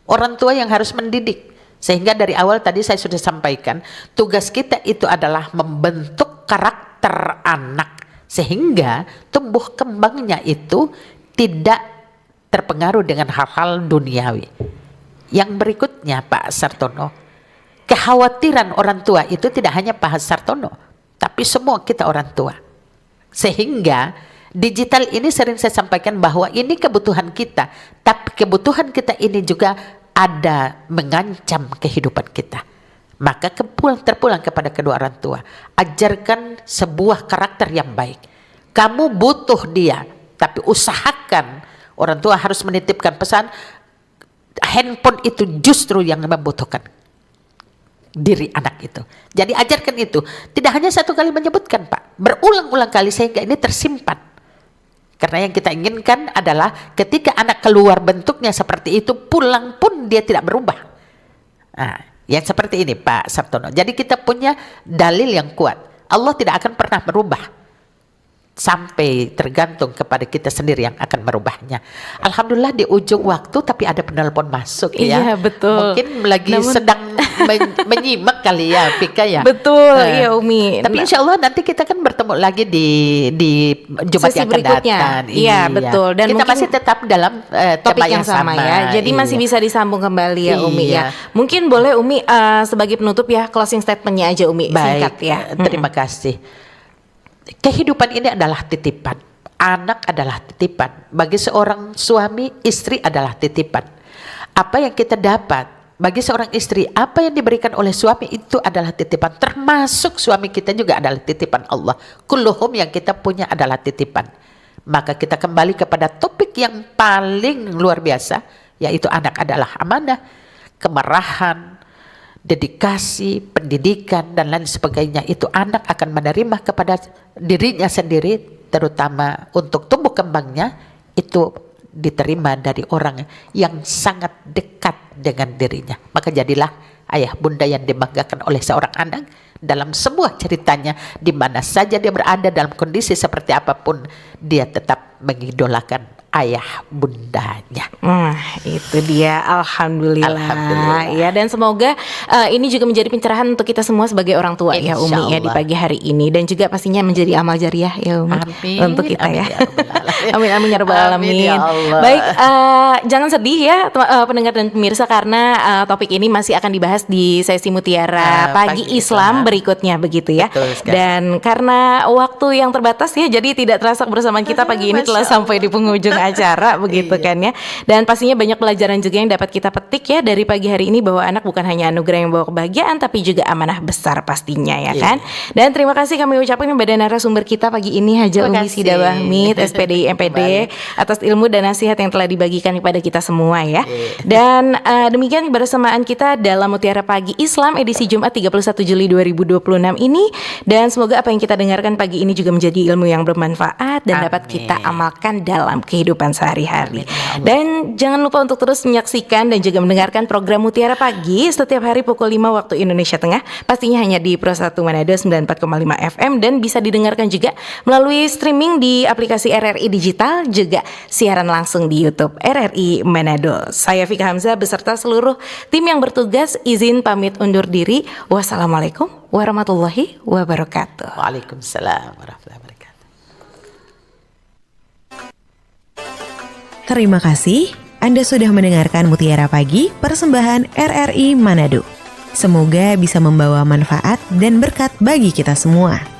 Orang tua yang harus mendidik. Sehingga dari awal tadi saya sudah sampaikan, tugas kita itu adalah membentuk karakter anak. Sehingga tumbuh kembangnya itu tidak terpengaruh dengan hal-hal duniawi. Yang berikutnya Pak Sartono, kekhawatiran orang tua itu tidak hanya Pak Sartono, tapi semua kita orang tua. Sehingga digital ini sering saya sampaikan bahwa ini kebutuhan kita, tapi kebutuhan kita ini juga ada mengancam kehidupan kita. Maka terpulang kepada kedua orang tua. Ajarkan sebuah karakter yang baik. Kamu butuh dia, tapi usahakan orang tua harus menitipkan pesan, handphone itu justru yang membutuhkan diri anak itu. Jadi ajarkan itu. Tidak hanya satu kali menyebutkan Pak, berulang-ulang kali sehingga ini tersimpan. Karena yang kita inginkan adalah ketika anak keluar bentuknya seperti itu, pulang pun dia tidak berubah. Nah, yang seperti ini Pak Sartono. Jadi kita punya dalil yang kuat. Allah tidak akan pernah berubah. Sampai tergantung kepada kita sendiri yang akan merubahnya. Alhamdulillah di ujung waktu tapi ada penelpon masuk ya. Iya betul. Mungkin lagi sedang menyimak kali ya Vika ya. Betul iya Umi. Tapi insya Allah nanti kita kan bertemu lagi di Jumat sesi yang akan berikutnya. datang. Iya betul. Dan kita masih tetap dalam topik tema yang sama ya. Jadi masih bisa disambung kembali ya Umi ya. Mungkin boleh Umi sebagai penutup ya closing statementnya aja Umi. Singkat ya. Terima kasih. Kehidupan ini adalah titipan. Anak adalah titipan. Bagi seorang suami, istri adalah titipan. Apa yang kita dapat bagi seorang istri, apa yang diberikan oleh suami itu adalah titipan. Termasuk suami kita juga adalah titipan Allah. Kulluhum yang kita punya adalah titipan. Maka kita kembali kepada topik yang paling luar biasa, yaitu anak adalah amanah, kemarahan, dedikasi, pendidikan dan lain sebagainya. Itu anak akan menerima kepada dirinya sendiri, terutama untuk tumbuh kembangnya itu diterima dari orang yang sangat dekat dengan dirinya. Maka jadilah ayah bunda yang dibanggakan oleh seorang anak dalam sebuah ceritanya, di mana saja dia berada dalam kondisi seperti apapun, dia tetap mengidolakan ayah bundanya. Itu dia. Alhamdulillah. Ya, dan semoga ini juga menjadi pencerahan untuk kita semua sebagai orang tua ya Umi ya di pagi hari ini, dan juga pastinya menjadi amal jariah ya Umi. Amin, untuk kita amin, ya. Amin Amin ya rabbal alamin. Ya Allah. Baik, jangan sedih ya pendengar dan pemirsa, karena topik ini masih akan dibahas di sesi Mutiara Pagi Islam berikutnya begitu ya. Dan karena waktu yang terbatas ya, jadi tidak terasa bersama kita pagi ini telah sampai di penghujung acara begitu kan ya. Dan pastinya banyak pelajaran juga yang dapat kita petik ya dari pagi hari ini, bahwa anak bukan hanya anugerah yang bawa kebahagiaan, tapi juga amanah besar pastinya ya kan. Dan terima kasih kami ucapkan kepada narasumber kita pagi ini, Haja Umi Sida Wahmid, SPDI MPD, atas ilmu dan nasihat yang telah dibagikan kepada kita semua ya. Dan demikian kebersamaan kita dalam Mutiara Pagi Islam edisi Jumat 31 Juli 2026 ini, dan semoga apa yang kita dengarkan pagi ini juga menjadi ilmu yang bermanfaat dan dapat kita amalkan dalam kehidupan sehari-hari. Dan jangan lupa untuk terus menyaksikan dan juga mendengarkan program Mutiara Pagi setiap hari pukul 5 waktu Indonesia Tengah, pastinya hanya di Pro 1 Manado 94,5 FM, dan bisa didengarkan juga melalui streaming di aplikasi RRI Digital, juga siaran langsung di YouTube RRI Manado. Saya Vika Hamzah beserta seluruh tim yang bertugas izin pamit undur diri. Wassalamualaikum warahmatullahi wabarakatuh. Waalaikumsalam warahmatullahi wabarakatuh. Terima kasih Anda sudah mendengarkan Mutiara Pagi persembahan RRI Manado. Semoga bisa membawa manfaat dan berkat bagi kita semua.